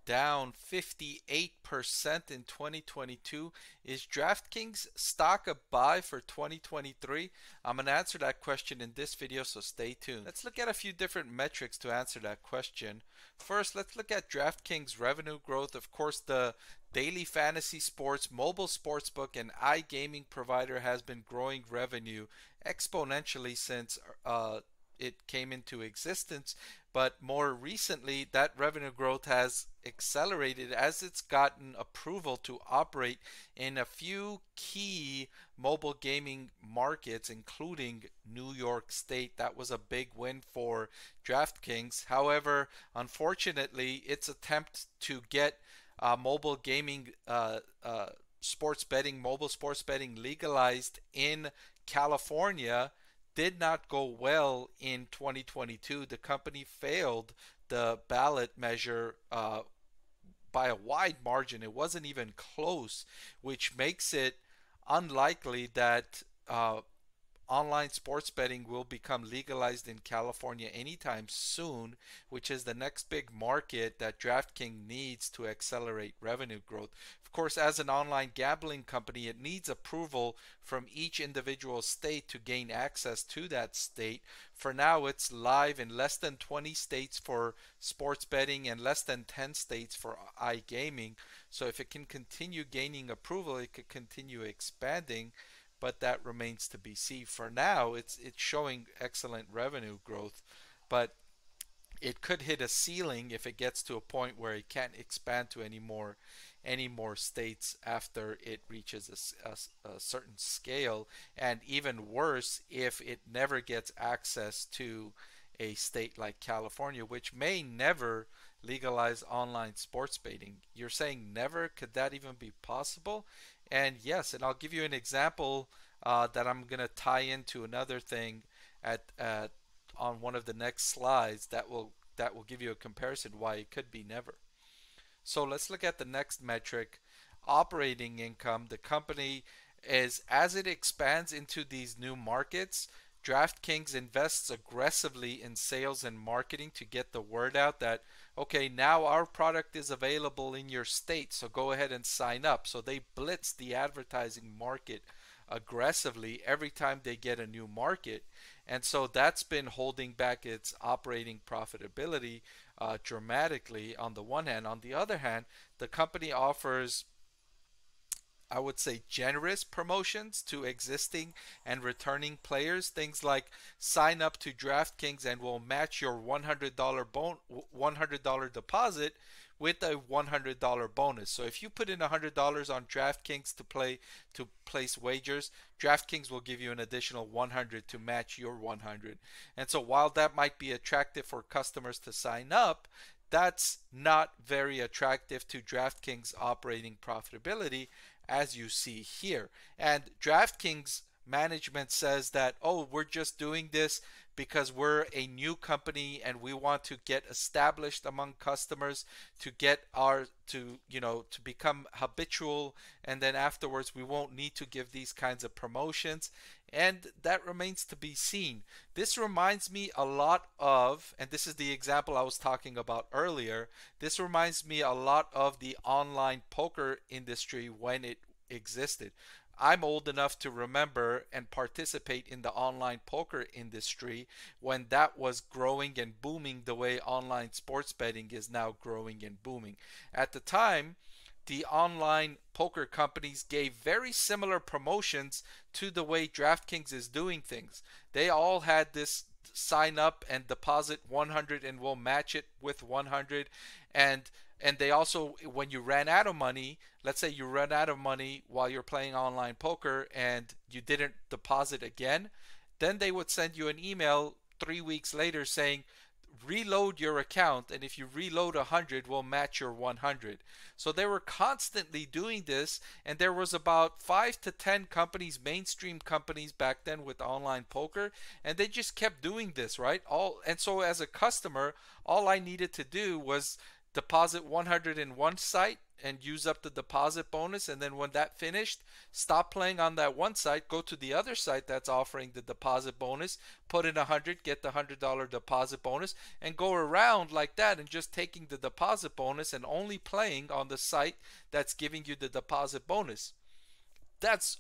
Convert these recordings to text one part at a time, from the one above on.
down 58% in 2022. Is DraftKings stock a buy for 2023? I'm going to answer that question in this video, so stay tuned. Let's look at a few different metrics to answer that question. First, let's look at DraftKings revenue growth. Of course, the daily fantasy sports, mobile sportsbook, and iGaming provider has been growing revenue exponentially since it came into existence, but more recently that revenue growth has accelerated as it's gotten approval to operate in a few key mobile gaming markets, including New York State. That was a big win for DraftKings. However, unfortunately, its attempt to get mobile gaming mobile sports betting legalized in California did not go well in 2022. The company failed the ballot measure by a wide margin. It wasn't even close, which makes it unlikely that online sports betting will become legalized in California anytime soon, which is the next big market that DraftKings needs to accelerate revenue growth. Of course, as an online gambling company, it needs approval from each individual state to gain access to that state. For now, it's live in less than 20 states for sports betting and less than 10 states for iGaming. So if it can continue gaining approval, it could continue expanding, but that remains to be seen. For now, it's showing excellent revenue growth, but it could hit a ceiling if it gets to a point where it can't expand to any more states after it reaches a certain scale, and even worse if it never gets access to a state like California, which may never legalize online sports betting. You're saying never? Could that even be possible? And yes, and I'll give you an example that I'm going to tie into another thing on one of the next slides that will give you a comparison why it could be never. So let's look at the next metric, operating income. The company is, as it expands into these new markets, DraftKings invests aggressively in sales and marketing to get the word out that, okay, now our product is available in your state, so go ahead and sign up. So they blitz the advertising market aggressively every time they get a new market, and so that's been holding back its operating profitability dramatically on the one hand. On the other hand, the company offers, I would say, generous promotions to existing and returning players. Things like sign up to DraftKings and we'll match your $100 deposit with a $100 bonus. So if you put in $100 on DraftKings to place wagers, DraftKings will give you an additional $100 to match your $100. And so while that might be attractive for customers to sign up, that's not very attractive to DraftKings operating profitability, as you see here. And DraftKings management says that, oh, we're just doing this because we're a new company and we want to get established among customers to become habitual, and then afterwards we won't need to give these kinds of promotions. And that remains to be seen. This reminds me a lot of, and this is the example I was talking about earlier, this reminds me a lot of the online poker industry when it existed. I'm old enough to remember and participate in the online poker industry when that was growing and booming the way online sports betting is now growing and booming. At the time, the online poker companies gave very similar promotions to the way DraftKings is doing things. They all had this sign up and deposit 100 and we'll match it with 100, and they also, when you ran out of money, let's say you run out of money while you're playing online poker and you didn't deposit again, then they would send you an email 3 weeks later saying, reload your account, and if you reload 100, we'll match your 100. So they were constantly doing this, and there was about 5 to 10 companies, mainstream companies back then with online poker, and they just kept doing this, right? And so as a customer, all I needed to do was deposit 100 in one site and use up the deposit bonus, and then when that finished, stop playing on that one site, go to the other site that's offering the deposit bonus, put in 100, get the $100 deposit bonus, and go around like that and just taking the deposit bonus and only playing on the site that's giving you the deposit bonus. That's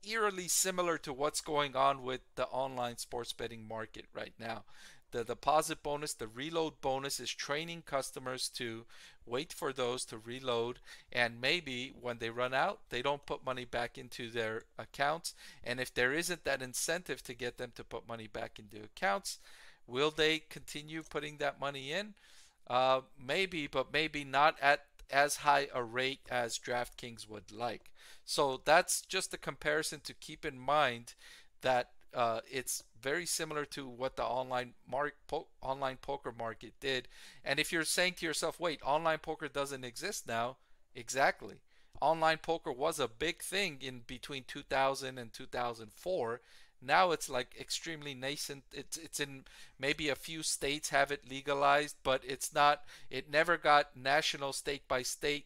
eerily similar to what's going on with the online sports betting market right now. The deposit bonus, the reload bonus, is training customers to wait for those to reload, and maybe when they run out, they don't put money back into their accounts. And if there isn't that incentive to get them to put money back into accounts, will they continue putting that money in? Maybe, but maybe not at as high a rate as DraftKings would like. So that's just a comparison to keep in mind, that it's very similar to what the online poker market did. And if you're saying to yourself, wait, online poker doesn't exist now, exactly. Online poker was a big thing in between 2000 and 2004. Now it's like extremely nascent. It's in maybe a few states have it legalized, but it's not. It never got national state by state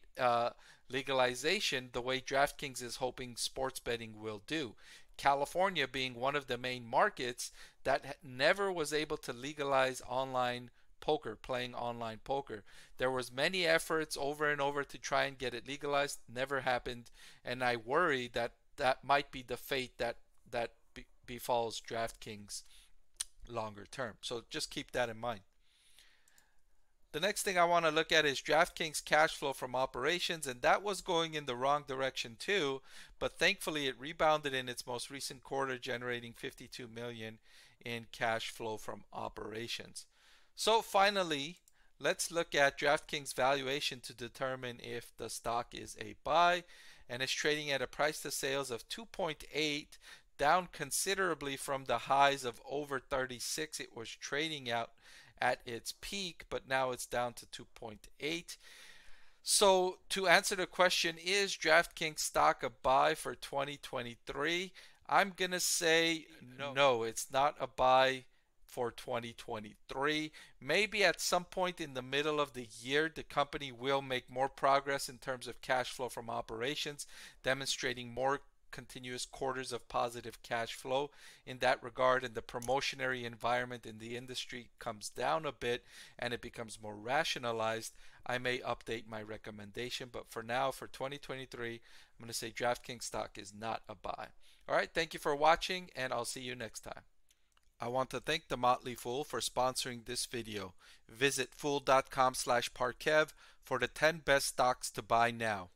legalization the way DraftKings is hoping sports betting will do. California being one of the main markets that never was able to legalize online poker, playing online poker. There was many efforts over and over to try and get it legalized, never happened, and I worry that that might be the fate that befalls DraftKings longer term. So just keep that in mind. The next thing I want to look at is DraftKings cash flow from operations, and that was going in the wrong direction too, but thankfully it rebounded in its most recent quarter, generating $52 million in cash flow from operations. So finally, let's look at DraftKings valuation to determine if the stock is a buy, and it's trading at a price to sales of 2.8, down considerably from the highs of over 36 it was trading out at its peak, but now it's down to 2.8. So to answer the question, is DraftKings stock a buy for 2023? I'm going to say no, it's not a buy for 2023. Maybe at some point in the middle of the year, the company will make more progress in terms of cash flow from operations, demonstrating more continuous quarters of positive cash flow in that regard, and the promotionary environment in the industry comes down a bit and it becomes more rationalized, I may update my recommendation. But for now, for 2023, I'm going to say DraftKings stock is not a buy. All right, thank you for watching, and I'll see you next time. I want to thank the Motley Fool for sponsoring this video. Visit fool.com/Parkev for the 10 best stocks to buy now.